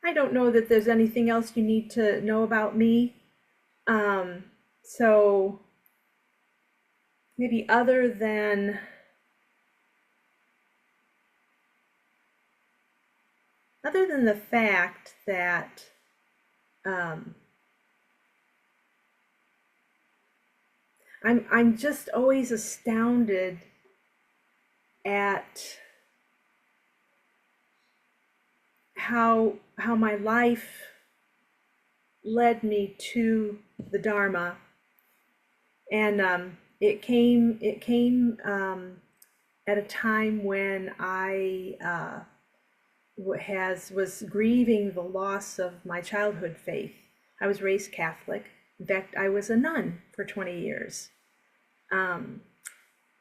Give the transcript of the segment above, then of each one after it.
I don't know that there's anything else you need to know about me. So maybe other than the fact that um, I'm just always astounded at how my life led me to the Dharma, and it came at a time when I was grieving the loss of my childhood faith. I was raised Catholic. In fact, I was a nun for 20 years. Um,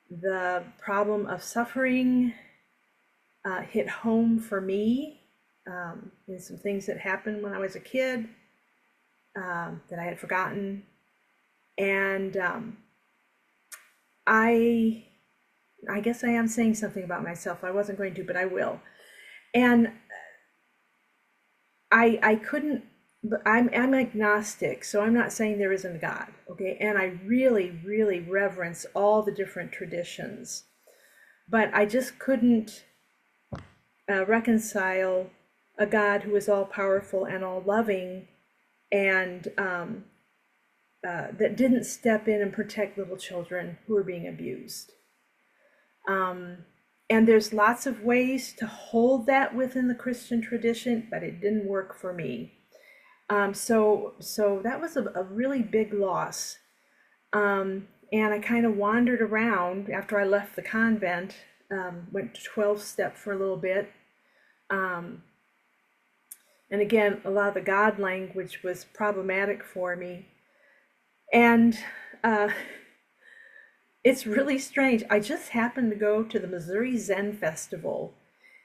the problem of suffering hit home for me, and some things that happened when I was a kid that I had forgotten. And I I guess I am saying something about myself. I wasn't going to, but I will. And I couldn't, but I'm agnostic, so I'm not saying there isn't a God, okay? And I really, really reverence all the different traditions, but I just couldn't reconcile a God who is all powerful and all loving, and that didn't step in and protect little children who were being abused. And there's lots of ways to hold that within the Christian tradition, but it didn't work for me. So that was a really big loss. And I kind of wandered around after I left the convent, went to 12 step for a little bit. And again, a lot of the God language was problematic for me. And it's really strange. I just happened to go to the Missouri Zen Festival,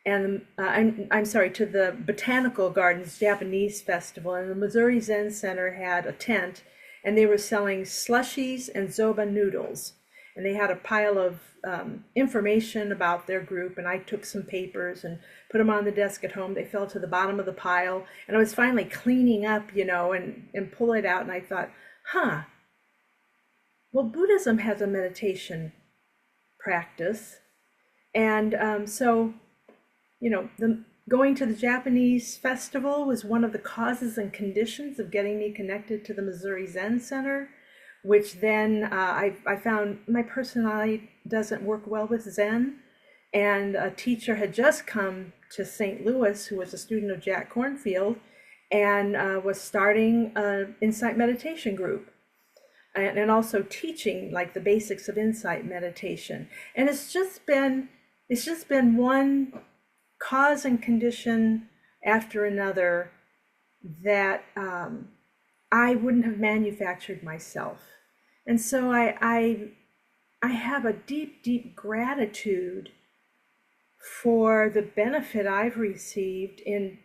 and I'm sorry, to the Botanical Gardens Japanese Festival, and the Missouri Zen Center had a tent, and they were selling slushies and zoba noodles, and they had a pile of information about their group, and I took some papers and put them on the desk at home. They fell to the bottom of the pile, and I was finally cleaning up, and pull it out, and I thought, huh. Well, Buddhism has a meditation practice, and so going to the Japanese festival was one of the causes and conditions of getting me connected to the Missouri Zen Center, which then I found my personality doesn't work well with Zen, and a teacher had just come to St. Louis who was a student of Jack Kornfield and was starting an insight meditation group. And also teaching like the basics of insight meditation. And it's just been one cause and condition after another that I wouldn't have manufactured myself. And so I have a deep, deep gratitude for the benefit I've received in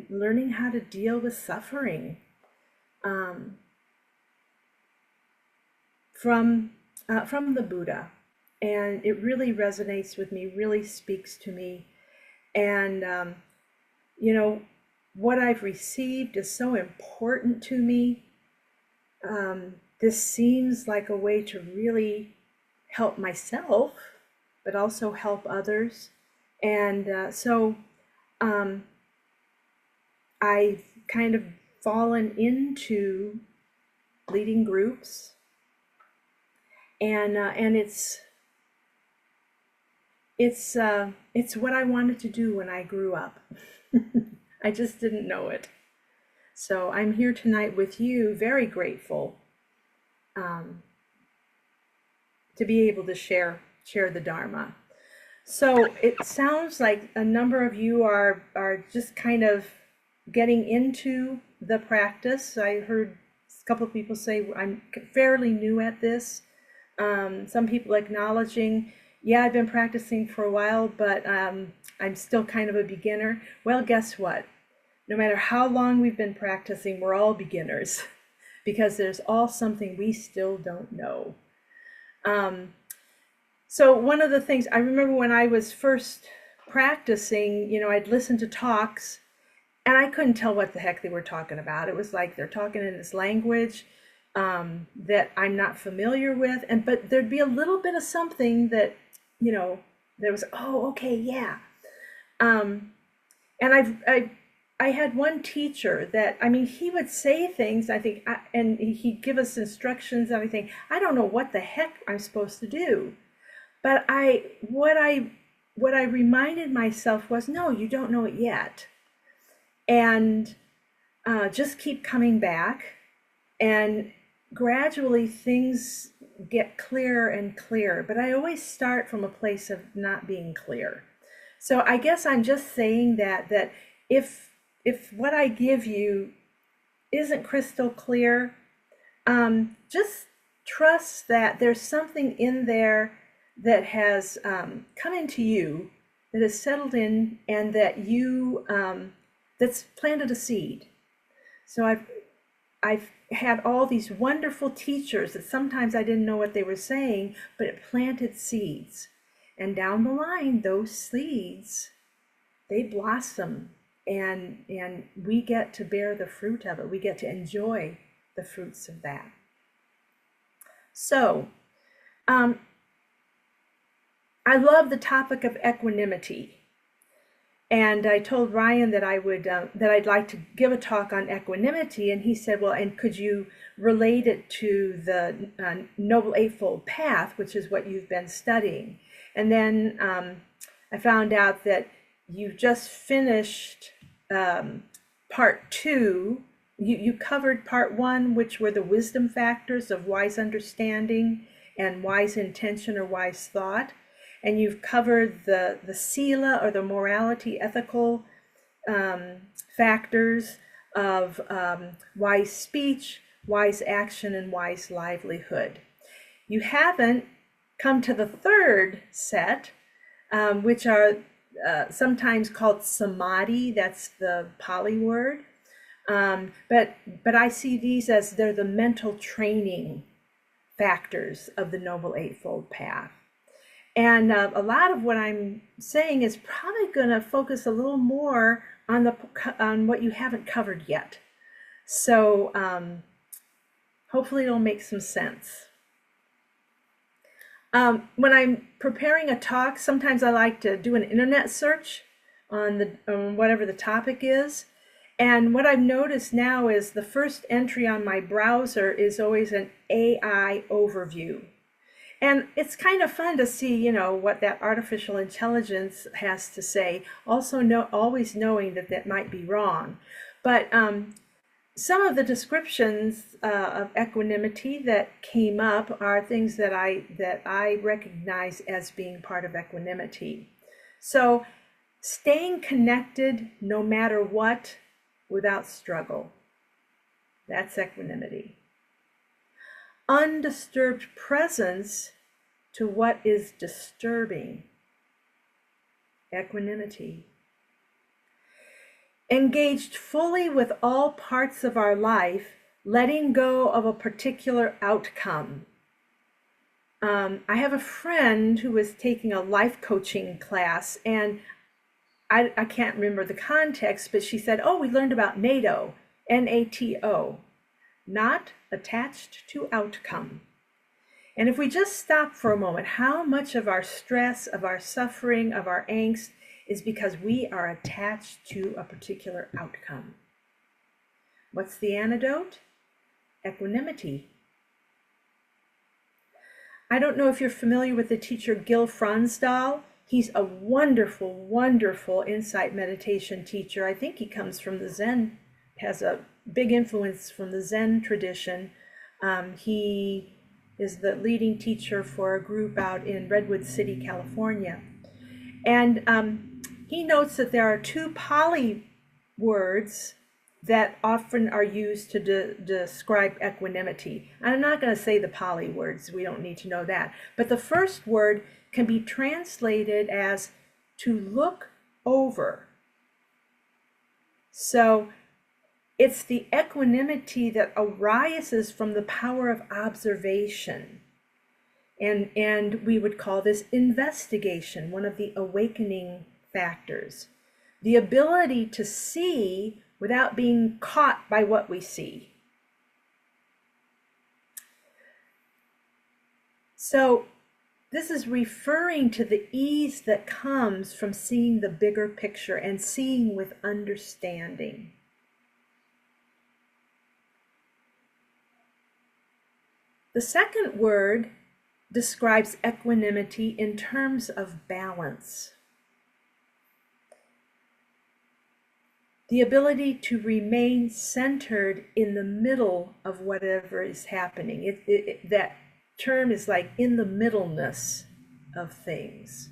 learning how to deal with suffering. From the Buddha, and it really resonates with me, really speaks to me, and what I've received is so important to me. This seems like a way to really help myself, but also help others, and so I've kind of fallen into leading groups. And it's what I wanted to do when I grew up. I just didn't know it. So I'm here tonight with you, very grateful to be able to share the Dharma. So it sounds like a number of you are just kind of getting into the practice. I heard a couple of people say I'm fairly new at this. Some people acknowledging, yeah, I've been practicing for a while, but I'm still kind of a beginner. Well, guess what? No matter how long we've been practicing, we're all beginners because there's all something we still don't know. So one of the things I remember when I was first practicing, I'd listen to talks, and I couldn't tell what the heck they were talking about. It was like they're talking in this language that I'm not familiar with, but there'd be a little bit of something that, there was, oh, okay, yeah. Um, and I had one teacher that, I mean, he would say things, I think, and he'd give us instructions and everything. I don't know what the heck I'm supposed to do. But what I reminded myself was, no, you don't know it yet. And just keep coming back. And gradually things get clearer and clearer. But I always start from a place of not being clear. So I guess I'm just saying that if what I give you isn't crystal clear, just trust that there's something in there that has come into you, that has settled in, and that that's planted a seed. So I've had all these wonderful teachers that sometimes I didn't know what they were saying, but it planted seeds. And down the line, those seeds, they blossom, and we get to bear the fruit of it. We get to enjoy the fruits of that. So, I love the topic of equanimity. And I told Ryan that I'd like to give a talk on equanimity, and he said, well, and could you relate it to the Noble Eightfold Path, which is what you've been studying? And then I found out that you just finished part 2. You covered part 1, which were the wisdom factors of wise understanding and wise intention or wise thought. And you've covered the sila, or the morality, ethical factors of wise speech, wise action, and wise livelihood. You haven't come to the third set, which are sometimes called samadhi. That's the Pali word. But I see these as they're the mental training factors of the Noble Eightfold Path. And a lot of what I'm saying is probably going to focus a little more on what you haven't covered yet. So hopefully it'll make some sense. When I'm preparing a talk, sometimes I like to do an internet search on whatever the topic is. And what I've noticed now is the first entry on my browser is always an AI overview. And it's kind of fun to see, what that artificial intelligence has to say. Also, always knowing that might be wrong. But some of the descriptions of equanimity that came up are things that I recognize as being part of equanimity. So, staying connected no matter what, without struggle. That's equanimity. Undisturbed presence to what is disturbing. Equanimity. Engaged fully with all parts of our life, letting go of a particular outcome. I have a friend who was taking a life coaching class, and I can't remember the context, but she said, we learned about NATO, NATO. Not attached to outcome. And if we just stop for a moment, how much of our stress, of our suffering, of our angst is because we are attached to a particular outcome? What's the antidote? Equanimity. I don't know if you're familiar with the teacher Gil Fronsdal. He's a wonderful, wonderful insight meditation teacher. I think he comes from the Zen, has a big influence from the Zen tradition. He is the leading teacher for a group out in Redwood City, California. And he notes that there are 2 Pali words that often are used to describe equanimity. And I'm not going to say the Pali words, we don't need to know that. But the first word can be translated as to look over. So it's the equanimity that arises from the power of observation. And we would call this investigation, one of the awakening factors. the ability to see without being caught by what we see. So this is referring to the ease that comes from seeing the bigger picture and seeing with understanding. The second word describes equanimity in terms of balance. The ability to remain centered in the middle of whatever is happening. That term is like in the middleness of things.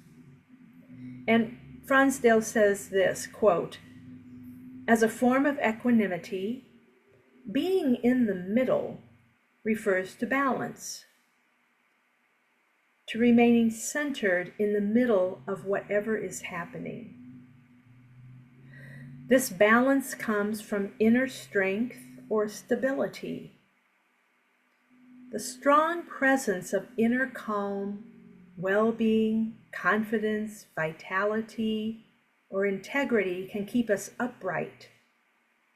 And Fronsdale says this, quote, "As a form of equanimity, being in the middle refers to balance, to remaining centered in the middle of whatever is happening. This balance comes from inner strength or stability. The strong presence of inner calm, well-being, confidence, vitality, or integrity can keep us upright,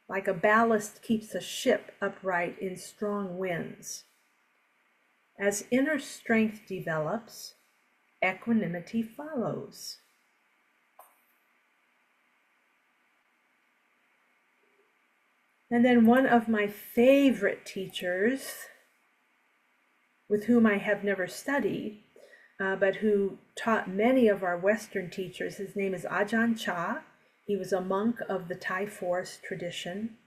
like a ballast keeps a ship upright in strong winds. As inner strength develops, equanimity follows." And then one of my favorite teachers, with whom I have never studied, but who taught many of our Western teachers, his name is Ajahn Chah. He was a monk of the Thai forest tradition.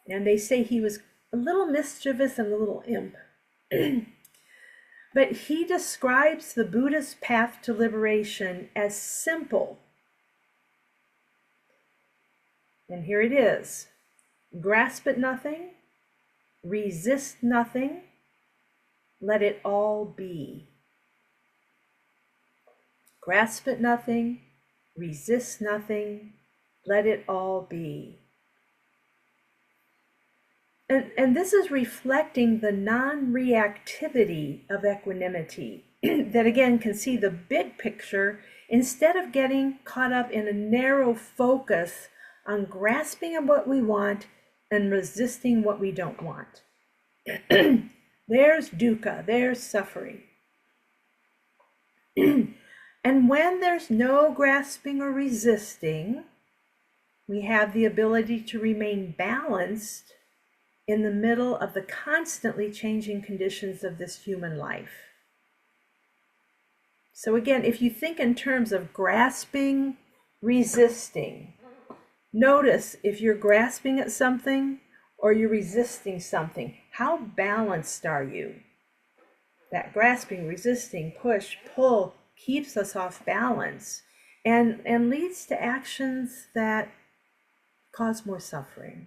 And they say he was a little mischievous and a little imp. But he describes the Buddha's path to liberation as simple. And here it is. Grasp at nothing, resist nothing, let it all be. Grasp at nothing, resist nothing, let it all be. And this is reflecting the non-reactivity of equanimity that again can see the big picture instead of getting caught up in a narrow focus on grasping at what we want and resisting what we don't want. There's dukkha, there's suffering. And when there's no grasping or resisting, we have the ability to remain balanced in the middle of the constantly changing conditions of this human life. So again, if you think in terms of grasping, resisting, notice if you're grasping at something or you're resisting something, how balanced are you? That grasping, resisting, push, pull keeps us off balance and leads to actions that cause more suffering.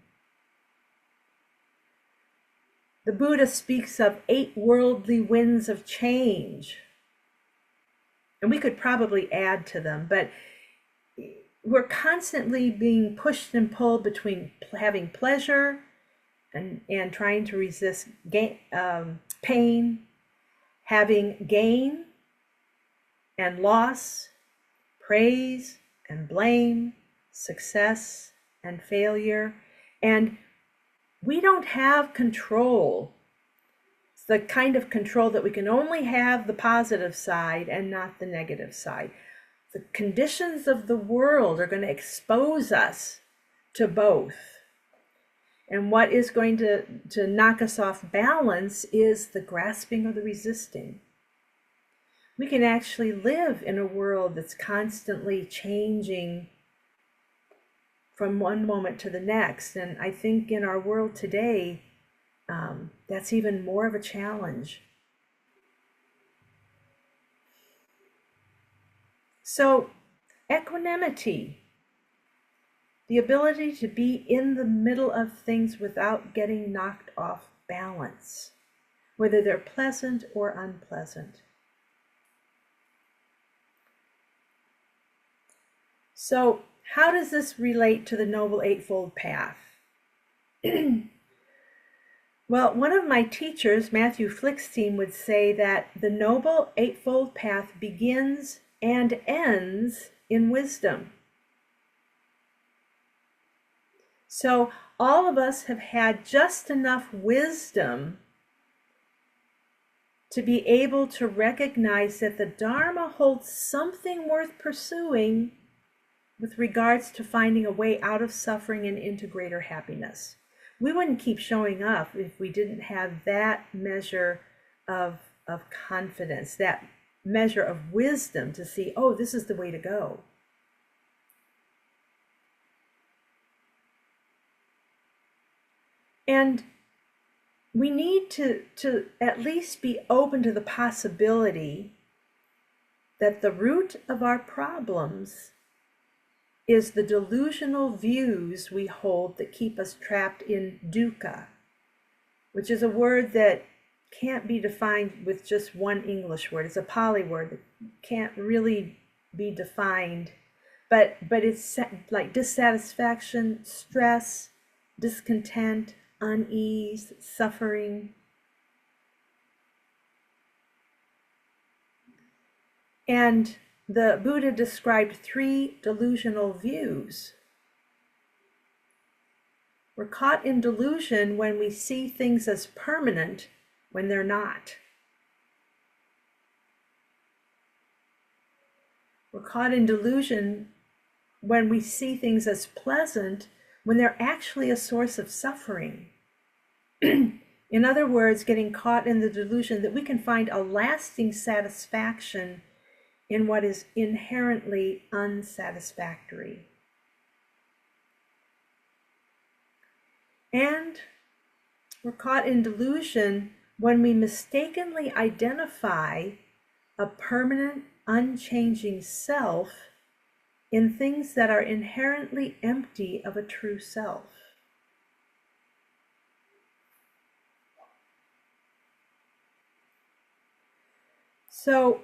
The Buddha speaks of 8 worldly winds of change. And we could probably add to them, but we're constantly being pushed and pulled between having pleasure and trying to resist pain, having gain and loss, praise and blame, success and failure. And we don't have control. It's the kind of control that we can only have the positive side and not the negative side. The conditions of the world are going to expose us to both. And what is going to knock us off balance is the grasping or the resisting. We can actually live in a world that's constantly changing from one moment to the next. And I think in our world today, that's even more of a challenge. So, equanimity, the ability to be in the middle of things without getting knocked off balance, whether they're pleasant or unpleasant. So, how does this relate to the Noble Eightfold Path? Well, one of my teachers, Matthew Flickstein, would say that the Noble Eightfold Path begins and ends in wisdom. So all of us have had just enough wisdom to be able to recognize that the Dharma holds something worth pursuing with regards to finding a way out of suffering and into greater happiness. We wouldn't keep showing up if we didn't have that measure of confidence, that measure of wisdom to see, oh, this is the way to go. And we need to at least be open to the possibility that the root of our problems is the delusional views we hold that keep us trapped in dukkha, which is a word that can't be defined with just one English word. It's a Pali word that can't really be defined, but it's like dissatisfaction, stress, discontent, unease, suffering. And the Buddha described 3 delusional views. We're caught in delusion when we see things as permanent when they're not. We're caught in delusion when we see things as pleasant when they're actually a source of suffering. In other words, getting caught in the delusion that we can find a lasting satisfaction in what is inherently unsatisfactory. And we're caught in delusion when we mistakenly identify a permanent, unchanging self in things that are inherently empty of a true self. So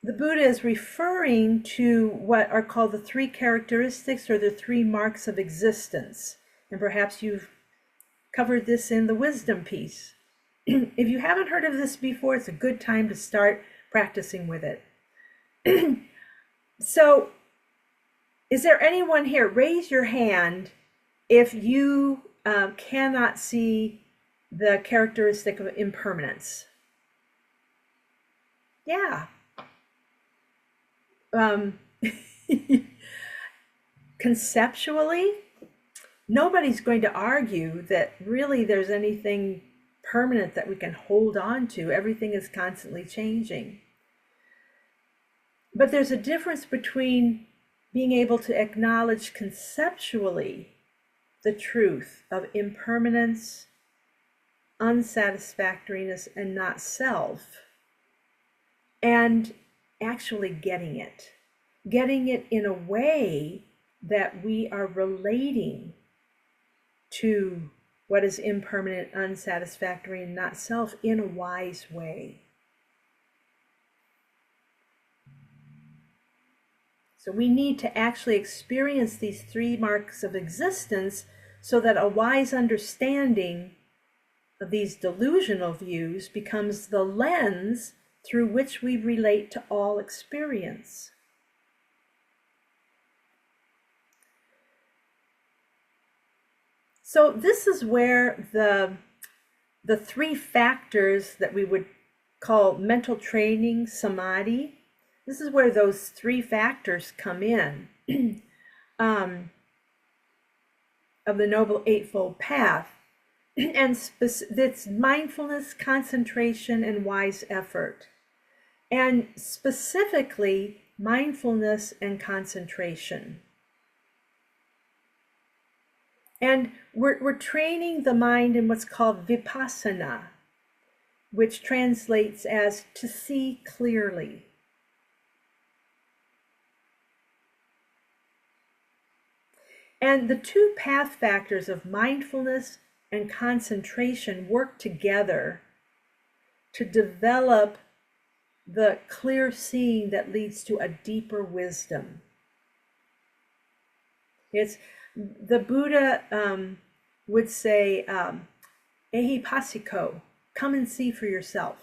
the Buddha is referring to what are called the 3 characteristics or the 3 marks of existence. And perhaps you've covered this in the wisdom piece. If you haven't heard of this before, it's a good time to start practicing with it. So, is there anyone here? Raise your hand if you cannot see the characteristic of impermanence. Yeah. Conceptually, nobody's going to argue that really there's anything permanent that we can hold on to. Everything is constantly changing. But there's a difference between being able to acknowledge conceptually the truth of impermanence, unsatisfactoriness, and not self, and actually getting it in a way that we are relating to what is impermanent, unsatisfactory, and not self in a wise way. So we need to actually experience these 3 marks of existence so that a wise understanding of these delusional views becomes the lens through which we relate to all experience. So this is where the 3 factors that we would call mental training, samadhi, this is where those 3 factors come in of the Noble Eightfold Path. And it's mindfulness, concentration, and wise effort. And specifically, mindfulness and concentration. And we're training the mind in what's called vipassana, which translates as to see clearly. And the 2 path factors of mindfulness and concentration work together to develop the clear seeing that leads to a deeper wisdom. It's the Buddha would say, ehipassiko, come and see for yourself.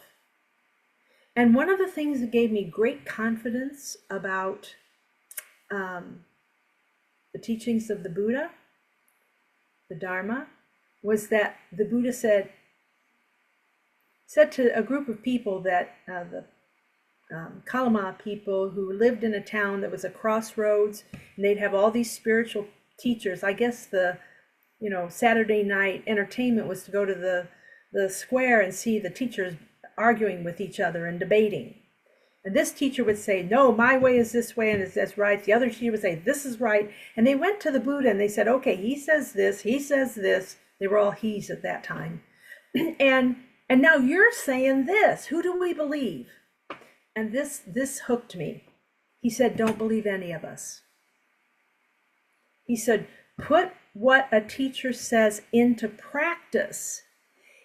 And one of the things that gave me great confidence about the teachings of the Buddha the Dharma was that the Buddha said to a group of people that the Kalama people who lived in a town that was a crossroads, and they'd have all these spiritual teachers. I guess the Saturday night entertainment was to go to the square and see the teachers arguing with each other and debating. And this teacher would say, no, my way is this way and that's right. The other teacher would say, this is right. And they went to the Buddha and they said, okay, he says this, he says this. They were all he's at that time. And now you're saying this. Who do we believe? And this hooked me. He said, don't believe any of us. He said, put what a teacher says into practice.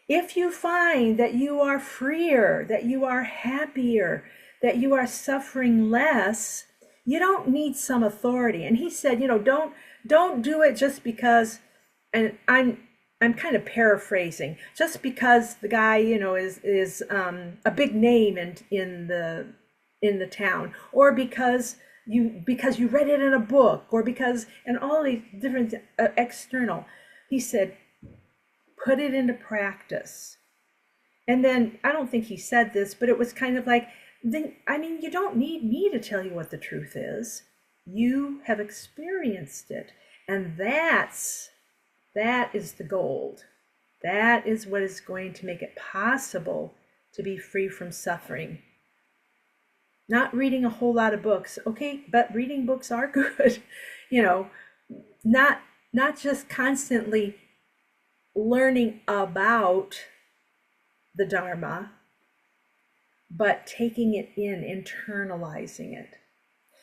If you find that you are freer, that you are happier, that you are suffering less, you don't need some authority. And he said, don't do it just because, and I'm kind of paraphrasing, just because the guy, is a big name in the town, or because you read it in a book, or because, and all these different external. He said, put it into practice. And then, I don't think he said this, but it was kind of like, you don't need me to tell you what the truth is. You have experienced it. And that is the gold. That is what is going to make it possible to be free from suffering. Not reading a whole lot of books. Okay, but reading books are good. Not just constantly learning about the Dharma, but taking it in, internalizing it.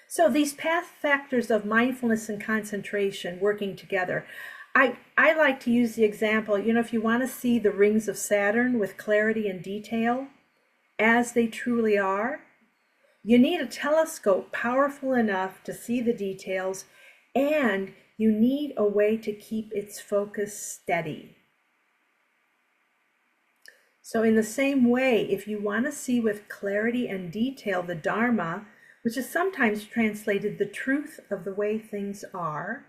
So these path factors of mindfulness and concentration working together. I like to use the example, if you want to see the rings of Saturn with clarity and detail, as they truly are, you need a telescope powerful enough to see the details, and you need a way to keep its focus steady. So in the same way, if you want to see with clarity and detail the Dharma, which is sometimes translated the truth of the way things are,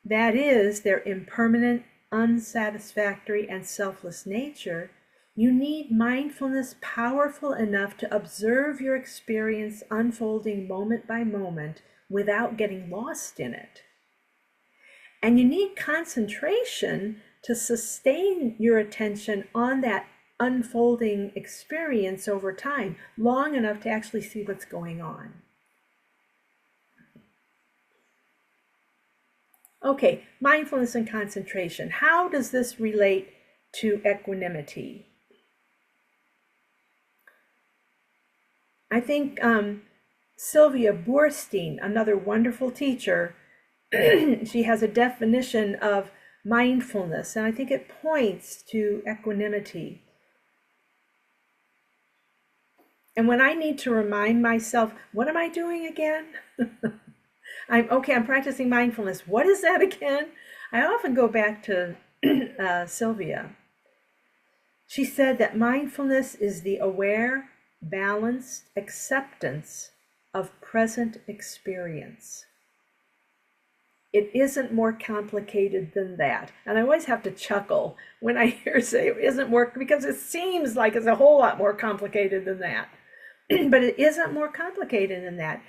that is, their impermanent, unsatisfactory, and selfless nature, you need mindfulness powerful enough to observe your experience unfolding moment by moment without getting lost in it. And you need concentration to sustain your attention on that unfolding experience over time, long enough to actually see what's going on. Okay, mindfulness and concentration. How does this relate to equanimity? I think Sylvia Boorstein, another wonderful teacher, she has a definition of mindfulness, and I think it points to equanimity. And when I need to remind myself, what am I doing again? I'm practicing mindfulness. What is that again? I often go back to Sylvia. She said that mindfulness is the aware, balanced acceptance of present experience. It isn't more complicated than that. And I always have to chuckle when I hear say it isn't more, because it seems like it's a whole lot more complicated than that. But it isn't more complicated than that.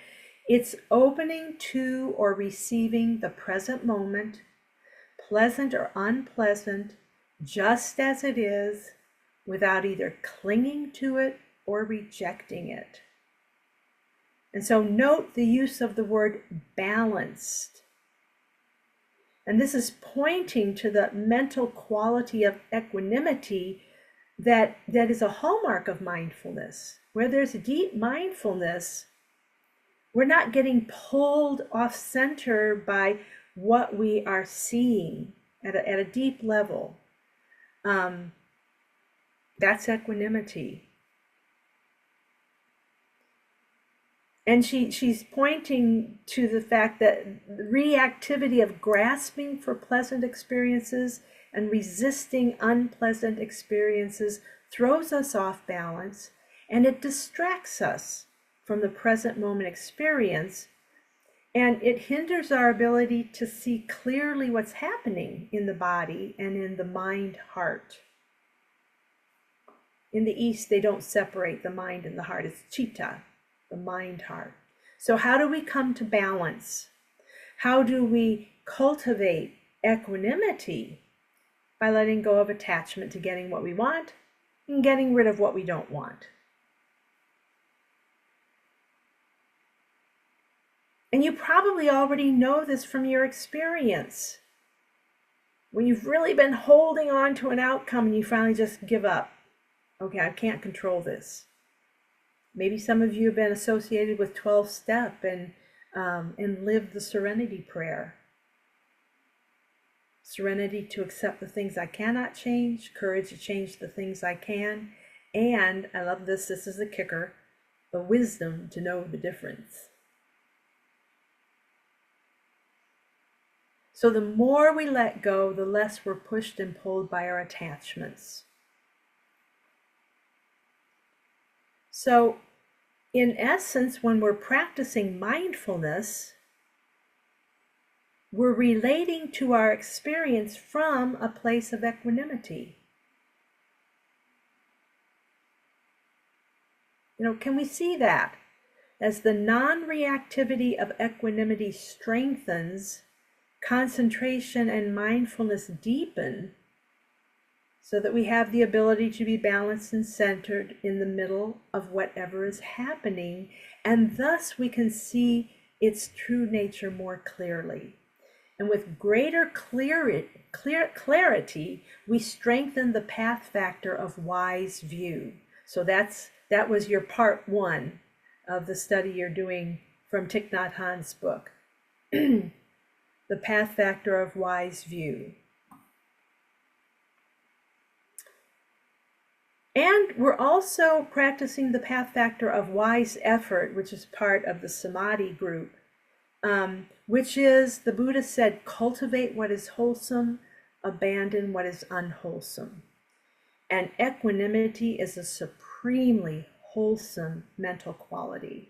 It's opening to or receiving the present moment, pleasant or unpleasant, just as it is, without either clinging to it or rejecting it. And so note the use of the word balanced. And this is pointing to the mental quality of equanimity that is a hallmark of mindfulness. Where there's deep mindfulness, we're not getting pulled off center by what we are seeing at a deep level. That's equanimity. And she's pointing to the fact that the reactivity of grasping for pleasant experiences and resisting unpleasant experiences throws us off balance, and it distracts us from the present moment experience. And it hinders our ability to see clearly what's happening in the body and in the mind-heart. In the East, they don't separate the mind and the heart. It's citta, the mind-heart. So how do we come to balance? How do we cultivate equanimity? By letting go of attachment to getting what we want and getting rid of what we don't want. And you probably already know this from your experience. When you've really been holding on to an outcome and you finally just give up. Okay, I can't control this. Maybe some of you have been associated with 12-step and lived the serenity prayer. Serenity to accept the things I cannot change, courage to change the things I can, and, I love this is the kicker, the wisdom to know the difference. So the more we let go, the less we're pushed and pulled by our attachments. So, in essence, when we're practicing mindfulness, we're relating to our experience from a place of equanimity. Can we see that? As the non-reactivity of equanimity strengthens, concentration and mindfulness deepen, so that we have the ability to be balanced and centered in the middle of whatever is happening, and thus we can see its true nature more clearly. And with greater clarity, we strengthen the path factor of wise view. So that was your part 1 of the study you're doing from Thich Nhat Hanh's book. The path factor of wise view. And we're also practicing the path factor of wise effort, which is part of the Samadhi group, which is, the Buddha said, cultivate what is wholesome, abandon what is unwholesome. And equanimity is a supremely wholesome mental quality.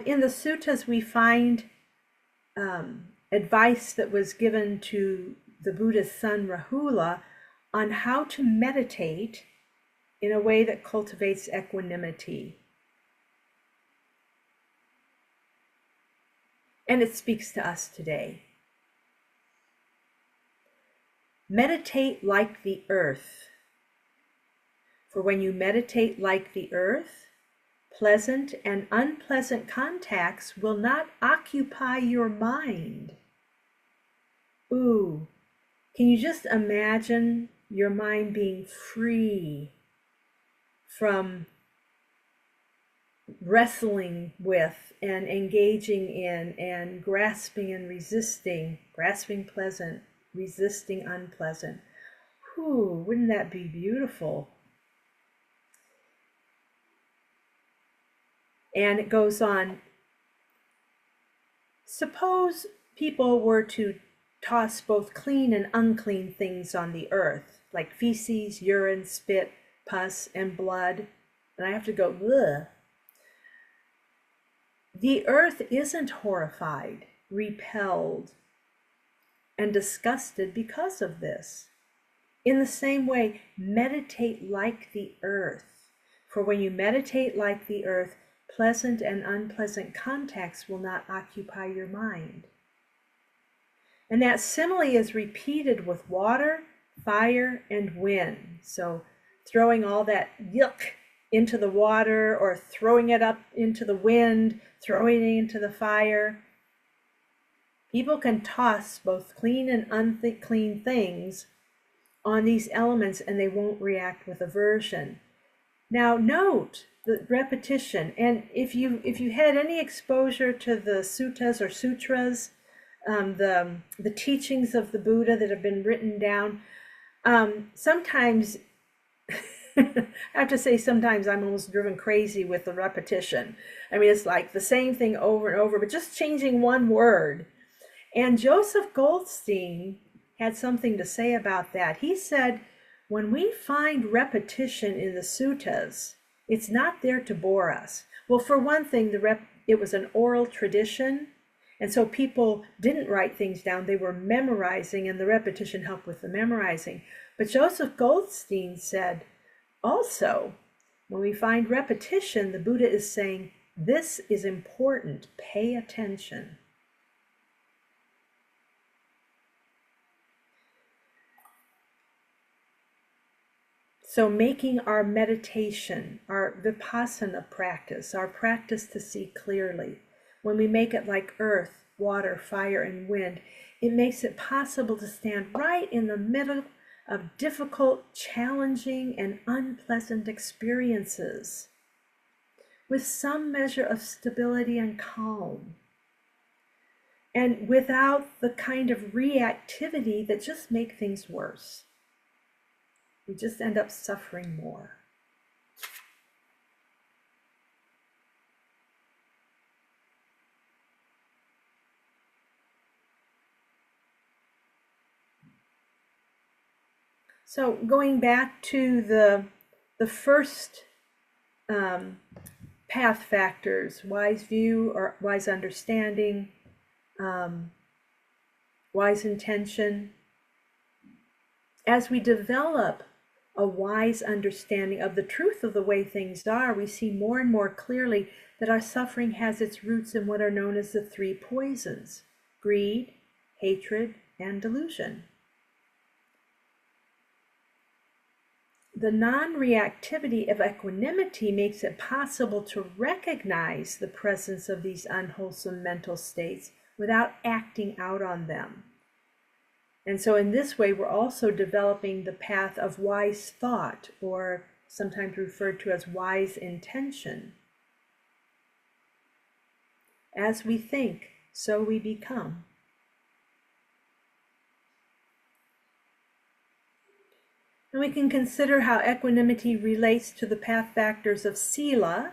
In the suttas, we find advice that was given to the Buddha's son Rahula on how to meditate in a way that cultivates equanimity. And it speaks to us today. Meditate like the earth. For when you meditate like the earth, pleasant and unpleasant contacts will not occupy your mind. Ooh, can you just imagine your mind being free from wrestling with and engaging in and grasping and resisting, grasping pleasant, resisting unpleasant. Ooh, wouldn't that be beautiful? And it goes on, suppose people were to toss both clean and unclean things on the earth, like feces, urine, spit, pus, and blood. And I have to go, ugh. The earth isn't horrified, repelled, and disgusted because of this. In the same way, meditate like the earth. For when you meditate like the earth, pleasant and unpleasant contacts will not occupy your mind. And that simile is repeated with water, fire, and wind. So throwing all that yuck into the water, or throwing it up into the wind, throwing it into the fire. People can toss both clean and unclean things on these elements and they won't react with aversion. Now note the repetition, and if you had any exposure to the suttas or sutras, the teachings of the Buddha that have been written down, sometimes I have to say, sometimes I'm almost driven crazy with the repetition. I mean, it's like the same thing over and over, but just changing one word. And Joseph Goldstein had something to say about that. He said, when we find repetition in the suttas, it's not there to bore us. Well, for one thing, it was an oral tradition, and so people didn't write things down. They were memorizing, and the repetition helped with the memorizing. But Joseph Goldstein said, also, when we find repetition, the Buddha is saying, this is important, pay attention. So making our meditation, our vipassana practice, our practice to see clearly, when we make it like earth, water, fire, and wind, it makes it possible to stand right in the middle of difficult, challenging, and unpleasant experiences with some measure of stability and calm, and without the kind of reactivity that just make things worse. We just end up suffering more. So going back to the first path factors, wise view or wise understanding, wise intention, as we develop a wise understanding of the truth of the way things are, we see more and more clearly that our suffering has its roots in what are known as the three poisons: greed, hatred, and delusion. The non-reactivity of equanimity makes it possible to recognize the presence of these unwholesome mental states without acting out on them. And so in this way, we're also developing the path of wise thought, or sometimes referred to as wise intention. As we think, so we become. And we can consider how equanimity relates to the path factors of sila,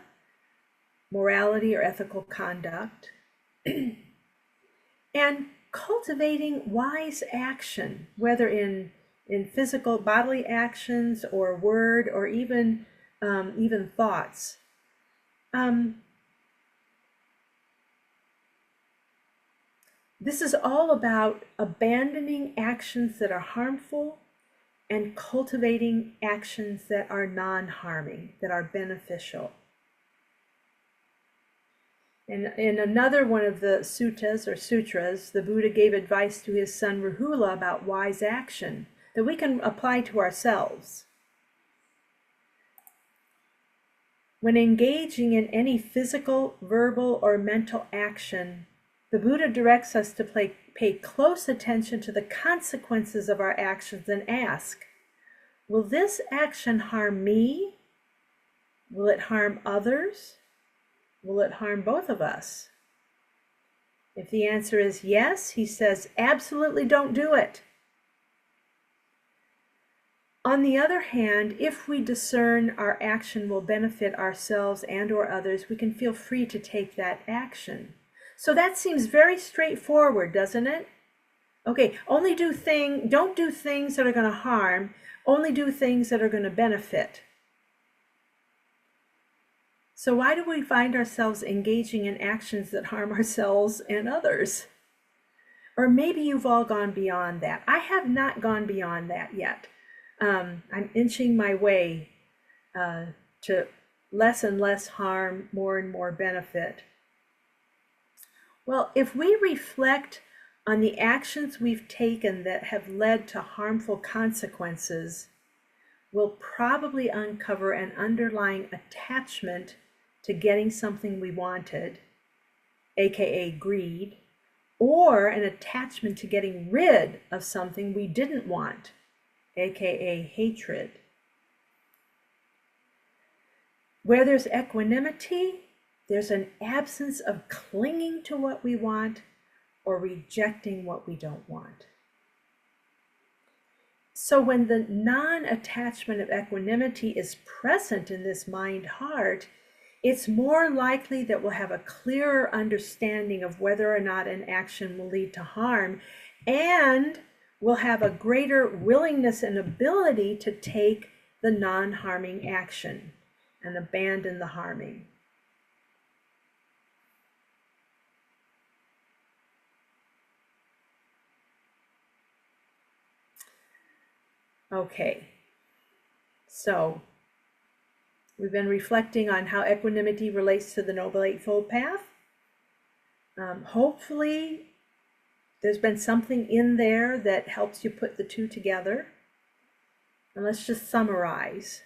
morality or ethical conduct, and cultivating wise action, whether in physical bodily actions or word or even thoughts. This is all about abandoning actions that are harmful and cultivating actions that are non-harming, that are beneficial. And in another one of the suttas or sutras, the Buddha gave advice to his son Rahula about wise action that we can apply to ourselves. When engaging in any physical, verbal, or mental action, the Buddha directs us to pay close attention to the consequences of our actions and ask, will this action harm me? Will it harm others? Will it harm both of us? If the answer is yes, he says, absolutely don't do it. On the other hand, if we discern our action will benefit ourselves and or others, we can feel free to take that action. So that seems very straightforward, doesn't it? Okay, don't do things that are going to harm, only do things that are going to benefit. So why do we find ourselves engaging in actions that harm ourselves and others? Or maybe you've all gone beyond that. I have not gone beyond that yet. I'm inching my way to less and less harm, more and more benefit. Well, if we reflect on the actions we've taken that have led to harmful consequences, we'll probably uncover an underlying attachment to getting something we wanted, aka greed, or an attachment to getting rid of something we didn't want, aka hatred. Where there's equanimity, there's an absence of clinging to what we want or rejecting what we don't want. So when the non-attachment of equanimity is present in this mind-heart, it's more likely that we'll have a clearer understanding of whether or not an action will lead to harm, and we'll have a greater willingness and ability to take the non-harming action and abandon the harming. Okay, so we've been reflecting on how equanimity relates to the Noble Eightfold Path. Hopefully, there's been something in there that helps you put the two together. And let's just summarize.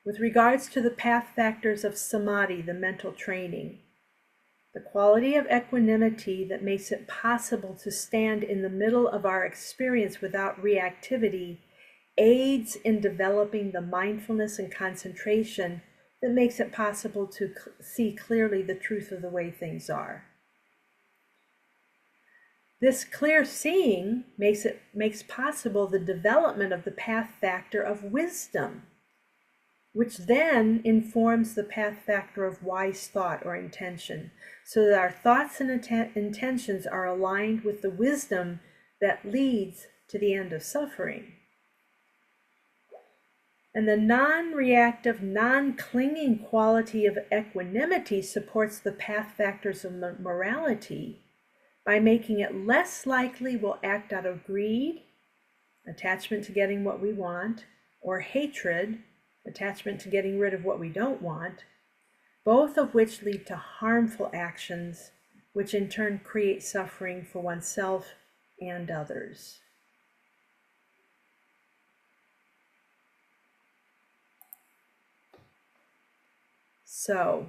With regards to the path factors of samadhi, the mental training, the quality of equanimity that makes it possible to stand in the middle of our experience without reactivity aids in developing the mindfulness and concentration that makes it possible to see clearly the truth of the way things are. This clear seeing makes possible the development of the path factor of wisdom, which then informs the path factor of wise thought or intention, so that our thoughts and intentions are aligned with the wisdom that leads to the end of suffering. And the non-reactive, non-clinging quality of equanimity supports the path factors of morality by making it less likely we'll act out of greed, attachment to getting what we want, or hatred, attachment to getting rid of what we don't want, both of which lead to harmful actions, which in turn create suffering for oneself and others. So,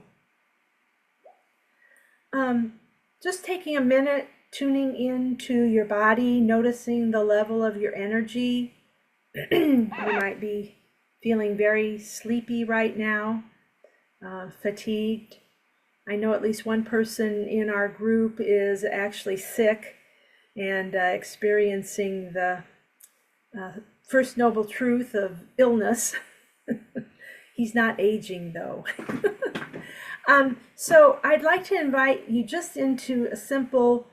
just taking a minute, tuning into your body, noticing the level of your energy. You might be feeling very sleepy right now, fatigued. I know at least one person in our group is actually sick and experiencing the first noble truth of illness. He's not aging though. So I'd like to invite you just into a simple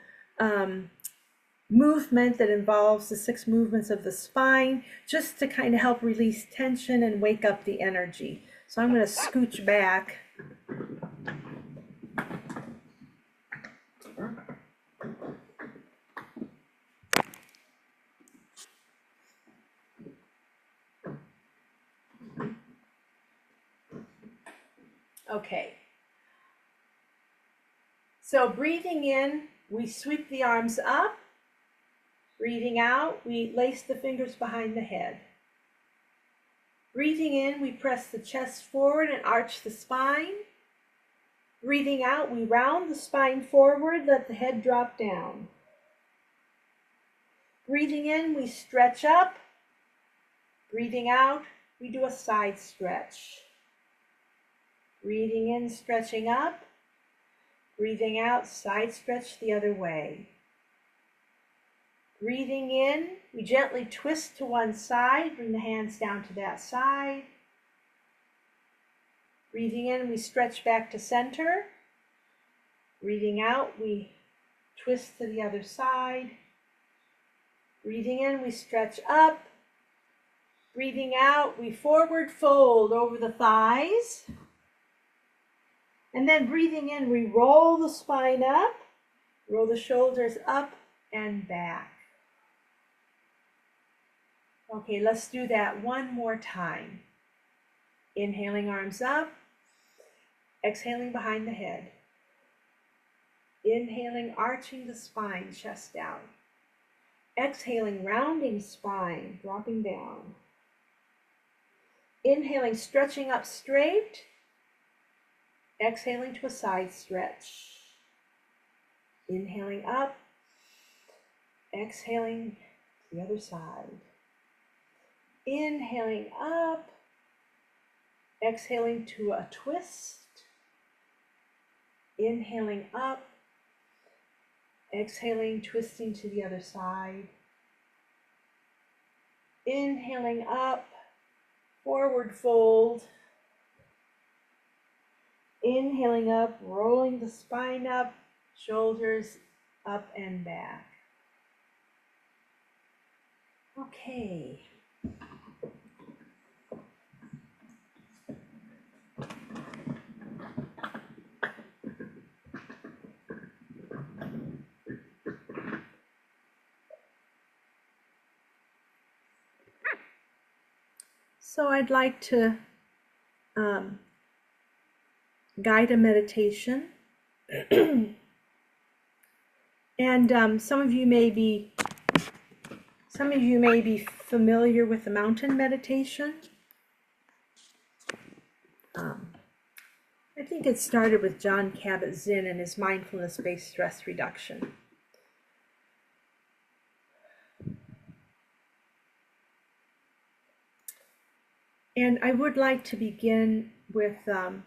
movement that involves the 6 movements of the spine, just to kind of help release tension and wake up the energy. So I'm going to scooch back. Okay. So breathing in, we sweep the arms up. Breathing out, we lace the fingers behind the head. Breathing in, we press the chest forward and arch the spine. Breathing out, we round the spine forward, let the head drop down. Breathing in, we stretch up. Breathing out, we do a side stretch. Breathing in, stretching up. Breathing out, side stretch the other way. Breathing in, we gently twist to one side, bring the hands down to that side. Breathing in, we stretch back to center. Breathing out, we twist to the other side. Breathing in, we stretch up. Breathing out, we forward fold over the thighs. And then breathing in, we roll the spine up, roll the shoulders up and back. Okay, let's do that one more time. Inhaling, arms up. Exhaling behind the head. Inhaling, arching the spine, chest out. Exhaling, rounding spine, dropping down. Inhaling, stretching up straight. Exhaling to a side stretch. Inhaling up. Exhaling to the other side. Inhaling up. Exhaling to a twist. Inhaling up. Exhaling, twisting to the other side. Inhaling up. Forward fold. Inhaling up, rolling the spine up, shoulders up and back. Okay. So I'd like to guide a meditation. And some of you may be familiar with the mountain meditation. I think it started with John Kabat-Zinn and his mindfulness-based stress reduction. And I would like to begin with Ajahn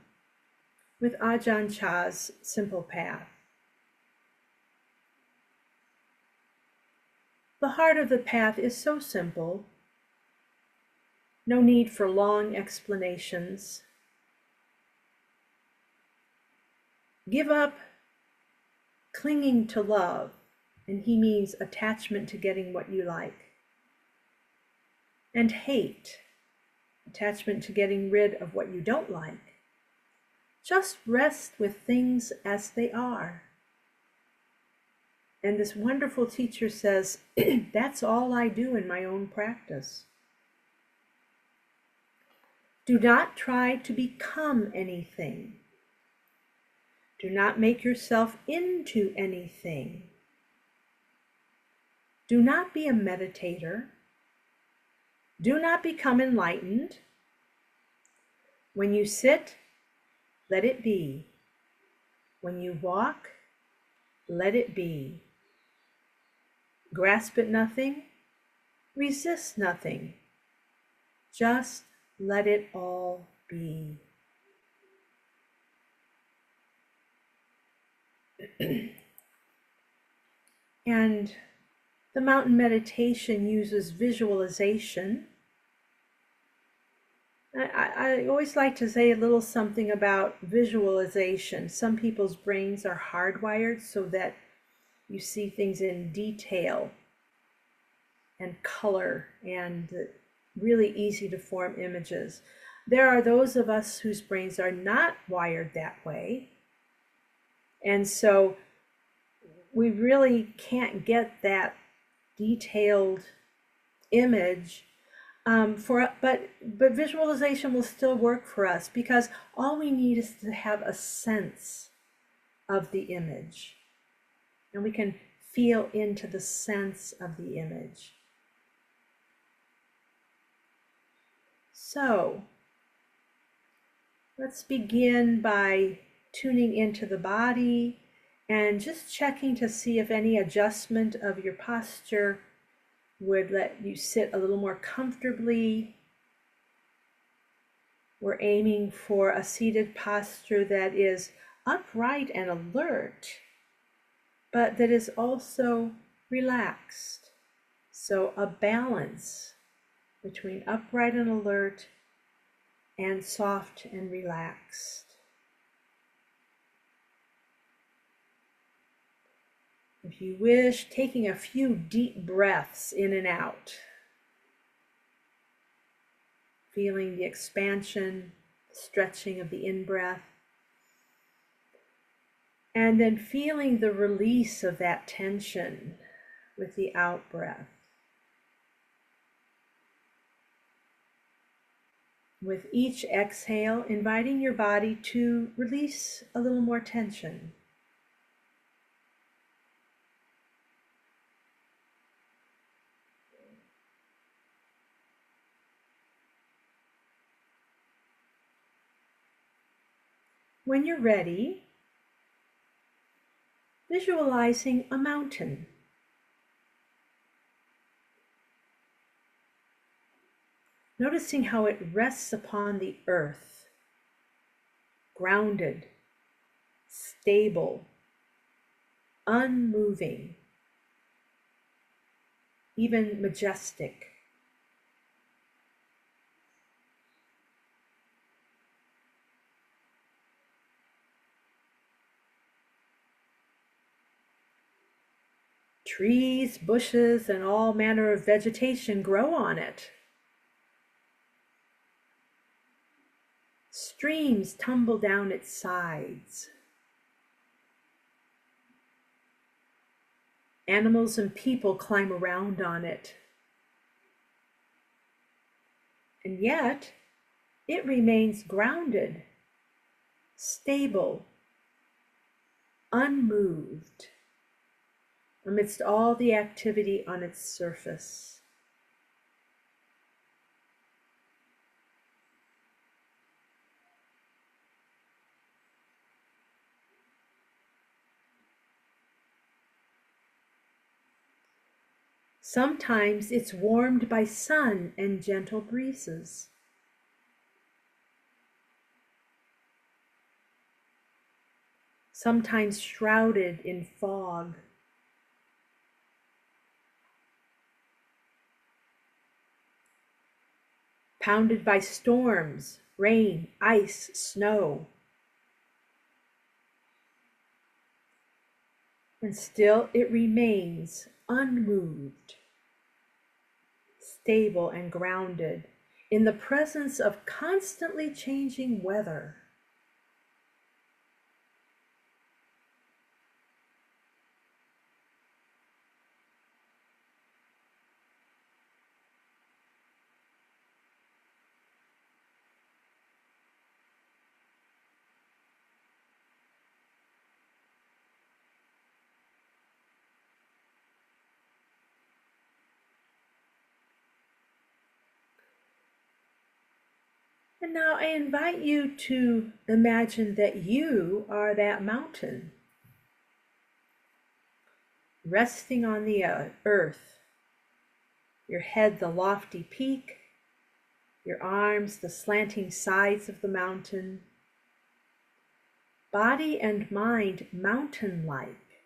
Chah's Simple Path. The heart of the path is so simple. No need for long explanations. Give up clinging to love, and he means attachment to getting what you like. And hate, attachment to getting rid of what you don't like. Just rest with things as they are. And this wonderful teacher says, that's all I do in my own practice. Do not try to become anything. Do not make yourself into anything. Do not be a meditator. Do not become enlightened. When you sit, let it be. When you walk, let it be. Grasp at nothing, resist nothing. Just let it all be. And the mountain meditation uses visualization. I always like to say a little something about visualization. Some people's brains are hardwired so that you see things in detail and color and really easy to form images. There are those of us whose brains are not wired that way. And so we really can't get that detailed image but visualization will still work for us, because all we need is to have a sense of the image, and we can feel into the sense of the image. So let's begin by tuning into the body and just checking to see if any adjustment of your posture would let you sit a little more comfortably. We're aiming for a seated posture that is upright and alert, but that is also relaxed. So a balance between upright and alert and soft and relaxed. If you wish, taking a few deep breaths in and out, feeling the expansion, stretching of the in-breath, and then feeling the release of that tension with the out-breath. With each exhale, inviting your body to release a little more tension. When you're ready, visualizing a mountain. Noticing how it rests upon the earth, grounded, stable, unmoving, even majestic. Trees, bushes, and all manner of vegetation grow on it. Streams tumble down its sides. Animals and people climb around on it. And yet, it remains grounded, stable, unmoved, amidst all the activity on its surface. Sometimes it's warmed by sun and gentle breezes. Sometimes shrouded in fog. Pounded by storms, rain, ice, snow. And still it remains unmoved, stable and grounded in the presence of constantly changing weather. And now I invite you to imagine that you are that mountain, resting on the earth, your head the lofty peak, your arms the slanting sides of the mountain, body and mind mountain-like,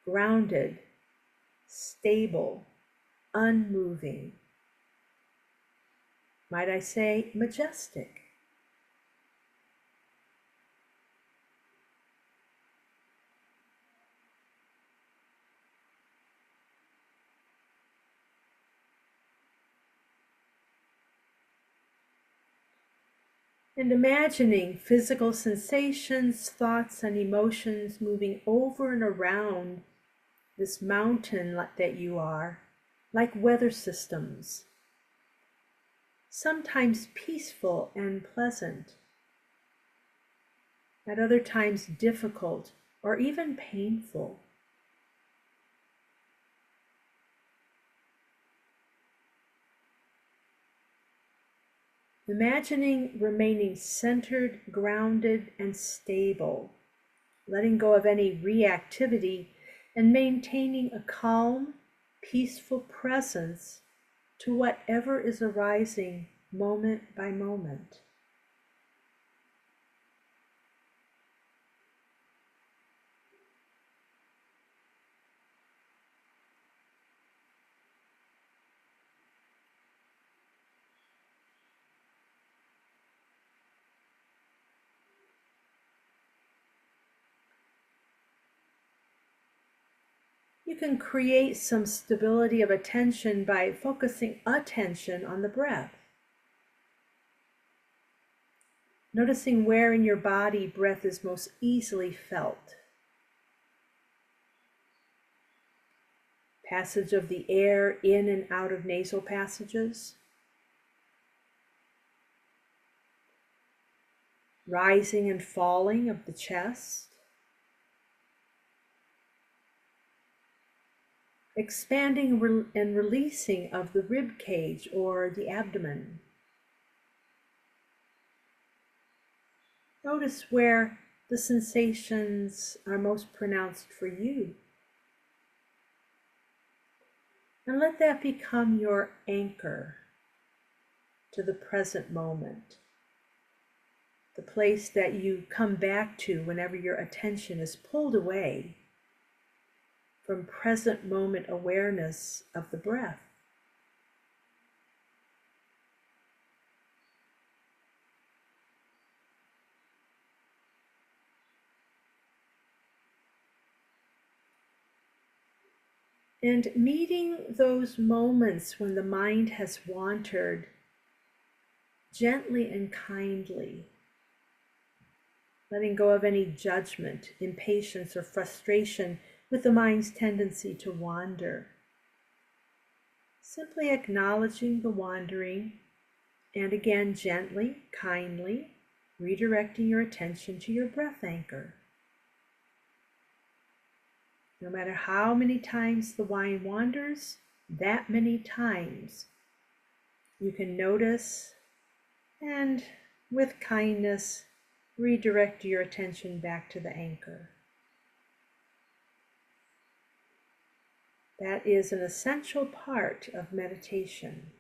grounded, stable, unmoving. Might I say majestic? And imagining physical sensations, thoughts, and emotions moving over and around this mountain that you are, like weather systems, sometimes peaceful and pleasant, at other times difficult or even painful. Imagining remaining centered, grounded, and stable, letting go of any reactivity and maintaining a calm, peaceful presence to whatever is arising moment by moment. You can create some stability of attention by focusing attention on the breath. Noticing where in your body breath is most easily felt. Passage of the air in and out of nasal passages. Rising and falling of the chest. Expanding and releasing of the rib cage or the abdomen. Notice where the sensations are most pronounced for you. And let that become your anchor to the present moment, the place that you come back to whenever your attention is pulled away from present moment awareness of the breath. And meeting those moments when the mind has wandered gently and kindly, letting go of any judgment, impatience, or frustration with the mind's tendency to wander. Simply acknowledging the wandering, and again gently, kindly, redirecting your attention to your breath anchor. No matter how many times the mind wanders, that many times you can notice and, with kindness, redirect your attention back to the anchor. That is an essential part of meditation.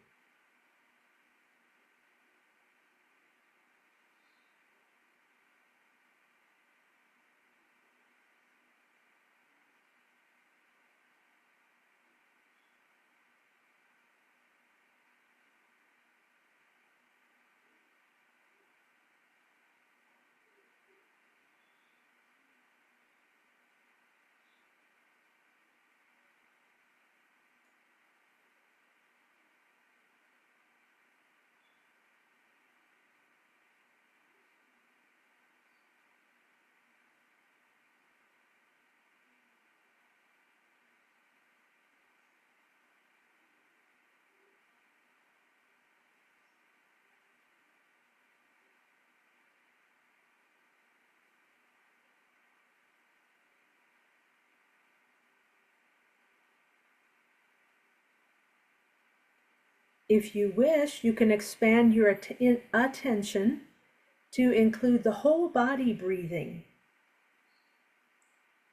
If you wish, you can expand your attention to include the whole body breathing,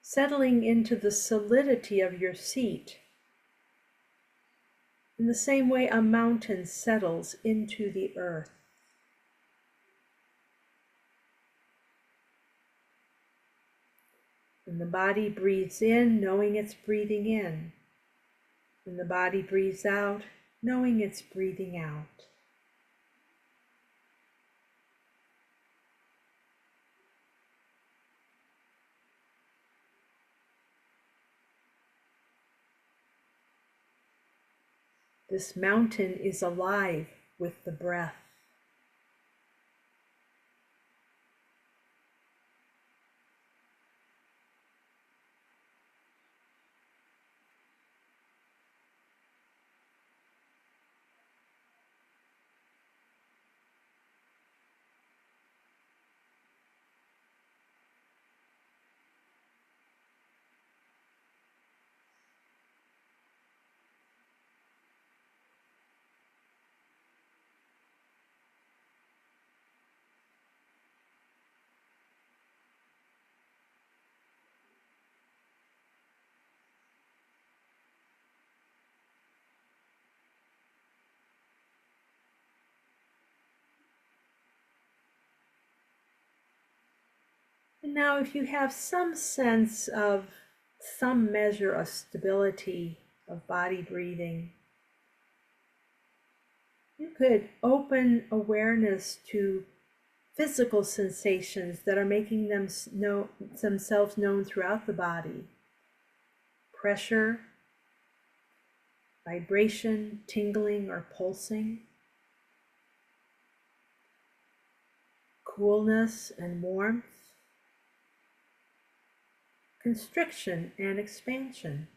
settling into the solidity of your seat, in the same way a mountain settles into the earth. When the body breathes in, knowing it's breathing in. When the body breathes out, knowing it's breathing out. This mountain is alive with the breath. And now if you have some sense of some measure of stability of body breathing, you could open awareness to physical sensations that are making themselves known throughout the body. Pressure, vibration, tingling or pulsing, coolness and warmth, constriction and expansion.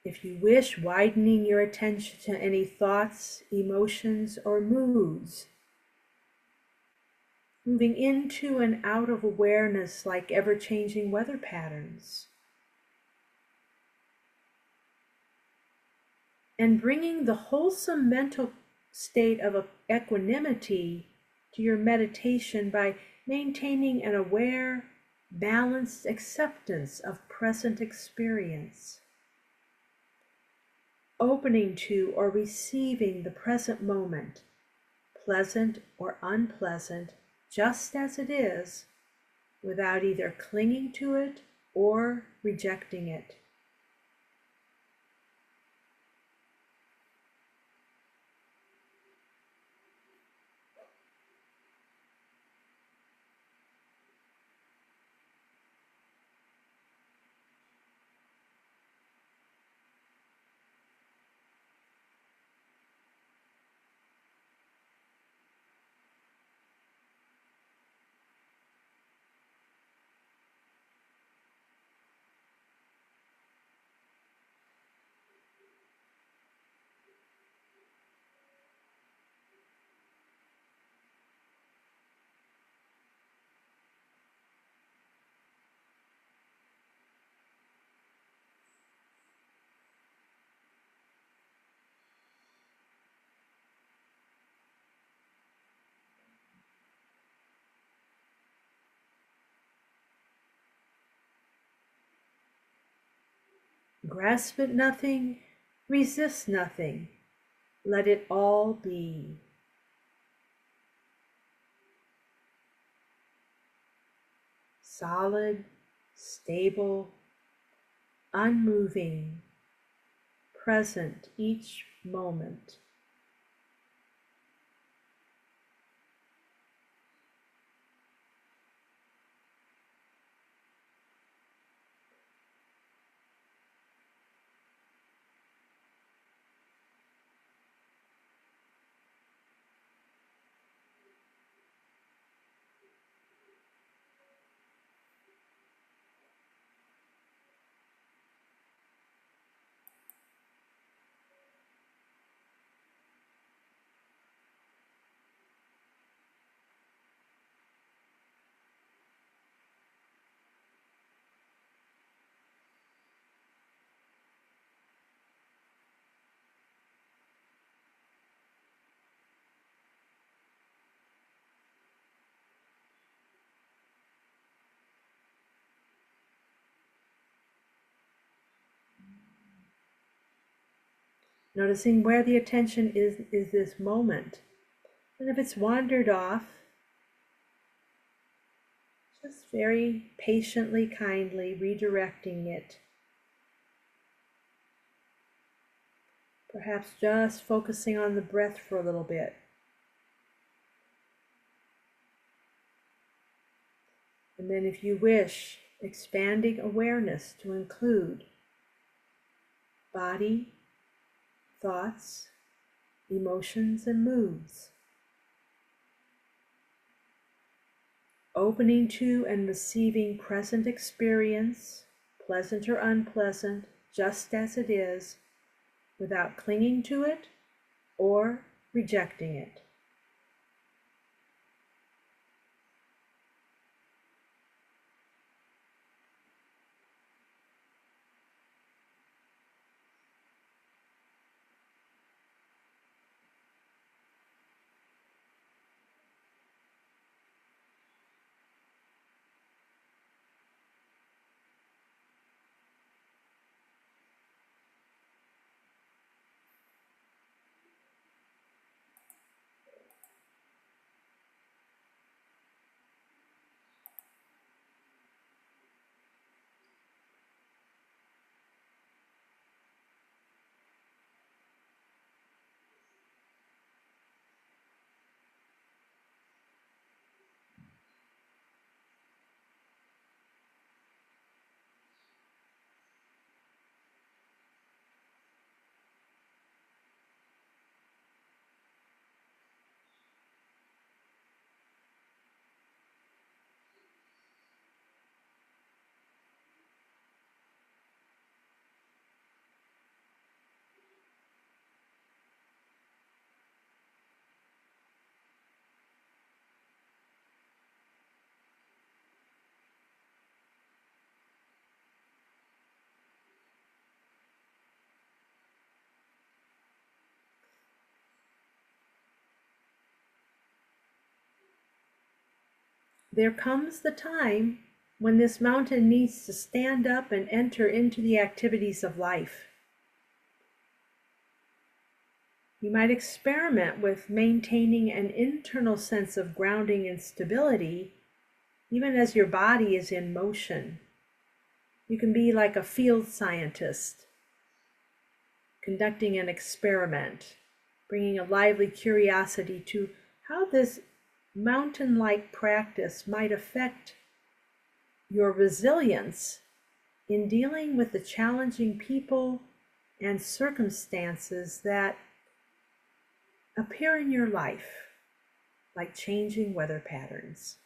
If you wish, widening your attention to any thoughts, emotions, or moods, moving into and out of awareness like ever-changing weather patterns, and bringing the wholesome mental state of equanimity to your meditation by maintaining an aware, balanced acceptance of present experience, opening to or receiving the present moment, pleasant or unpleasant, just as it is, without either clinging to it or rejecting it. Grasp at nothing, resist nothing, let it all be. Solid, stable, unmoving, present each moment. Noticing where the attention is this moment. And if it's wandered off, just very patiently, kindly redirecting it. Perhaps just focusing on the breath for a little bit. And then if you wish, expanding awareness to include body, thoughts, emotions, and moods. Opening to and receiving present experience, pleasant or unpleasant, just as it is, without clinging to it or rejecting it. There comes the time when this mountain needs to stand up and enter into the activities of life. You might experiment with maintaining an internal sense of grounding and stability, even as your body is in motion. You can be like a field scientist, conducting an experiment, bringing a lively curiosity to how this mountain-like practice might affect your resilience in dealing with the challenging people and circumstances that appear in your life, like changing weather patterns.